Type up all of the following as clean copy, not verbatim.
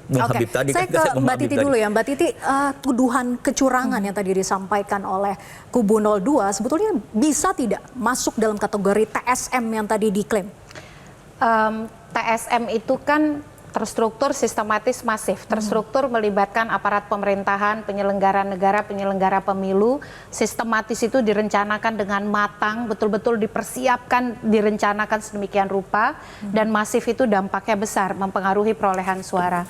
Bung Oke, Habib tadi. saya ke Mbak Titi dulu ya. Mbak Titi, tuduhan kecurangan yang tadi disampaikan oleh kubu 02 sebetulnya bisa tidak masuk dalam kategori TSM yang tadi diklaim? TSM itu kan terstruktur, sistematis, masif. Terstruktur melibatkan aparat pemerintahan, penyelenggara negara, penyelenggara pemilu. Sistematis itu direncanakan dengan matang, betul-betul dipersiapkan, direncanakan sedemikian rupa. Dan masif itu dampaknya besar, mempengaruhi perolehan suara.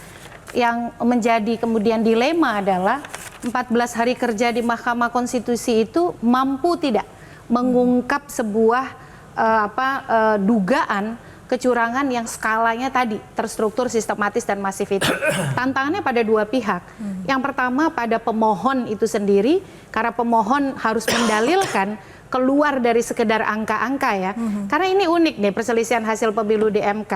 Yang menjadi kemudian dilema adalah 14 hari kerja di Mahkamah Konstitusi itu mampu tidak mengungkap sebuah dugaan kecurangan yang skalanya tadi terstruktur, sistematis, dan masif itu. Tantangannya pada dua pihak. Yang pertama pada pemohon itu sendiri, karena pemohon harus mendalilkan keluar dari sekedar angka-angka ya. Karena ini unik nih perselisihan hasil pemilu di MK.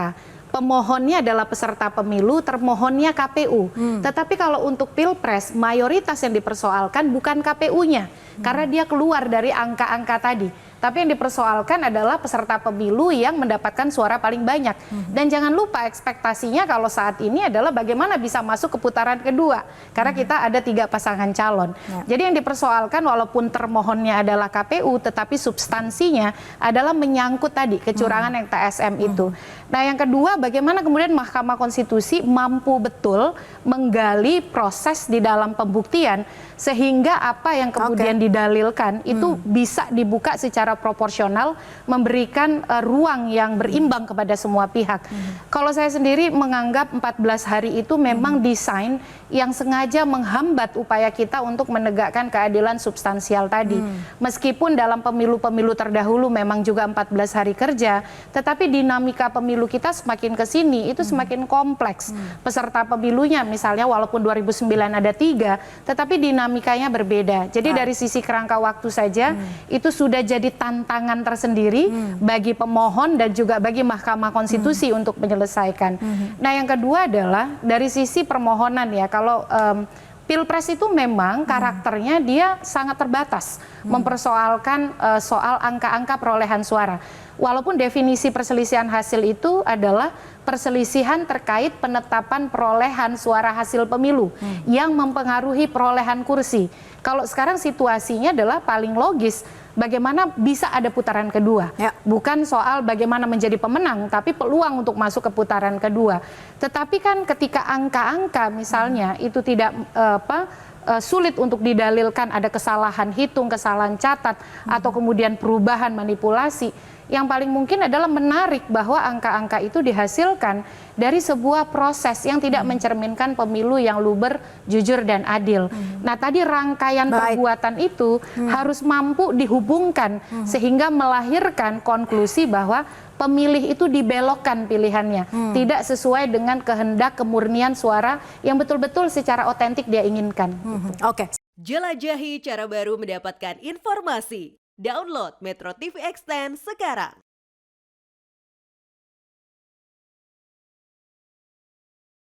Pemohonnya adalah peserta pemilu, termohonnya KPU. Tetapi kalau untuk Pilpres, mayoritas yang dipersoalkan bukan KPU-nya. Karena dia keluar dari angka-angka tadi. Tapi yang dipersoalkan adalah peserta pemilu yang mendapatkan suara paling banyak. Dan jangan lupa ekspektasinya kalau saat ini adalah bagaimana bisa masuk ke putaran kedua. Karena kita ada 3 pasangan calon. Jadi yang dipersoalkan walaupun termohonnya adalah KPU, tetapi substansinya adalah menyangkut tadi kecurangan yang TSM itu. Nah yang kedua, bagaimana kemudian Mahkamah Konstitusi mampu betul menggali proses di dalam pembuktian sehingga apa yang kemudian didalilkan itu bisa dibuka secara proporsional, memberikan ruang yang berimbang kepada semua pihak. Kalau saya sendiri menganggap 14 hari itu memang desain yang sengaja menghambat upaya kita untuk menegakkan keadilan substansial tadi. Meskipun dalam pemilu-pemilu terdahulu memang juga 14 hari kerja, tetapi dinamika pemilu kita semakin ke sini itu semakin kompleks. Peserta pemilunya misalnya walaupun 2009 ada 3, tetapi dinamikanya berbeda. Jadi dari sisi kerangka waktu saja itu sudah jadi tantangan tersendiri bagi pemohon dan juga bagi Mahkamah Konstitusi untuk menyelesaikan. Nah yang kedua adalah dari sisi permohonan ya, kalau Pilpres itu memang karakternya dia sangat terbatas mempersoalkan soal angka-angka perolehan suara. Walaupun definisi perselisihan hasil itu adalah perselisihan terkait penetapan perolehan suara hasil pemilu yang mempengaruhi perolehan kursi. Kalau sekarang situasinya adalah paling logis bagaimana bisa ada putaran kedua. Bukan soal bagaimana menjadi pemenang, tapi peluang untuk masuk ke putaran kedua. Tetapi kan ketika angka-angka misalnya itu tidak sulit untuk didalilkan ada kesalahan hitung, kesalahan catat, atau kemudian perubahan manipulasi, yang paling mungkin adalah menarik bahwa angka-angka itu dihasilkan dari sebuah proses yang tidak mencerminkan pemilu yang luber, jujur, dan adil. Nah tadi rangkaian perbuatan itu harus mampu dihubungkan sehingga melahirkan konklusi bahwa pemilih itu dibelokkan pilihannya, tidak sesuai dengan kehendak kemurnian suara yang betul-betul secara otentik dia inginkan. Jelajahi cara baru mendapatkan informasi. Download Metro TV Extend sekarang.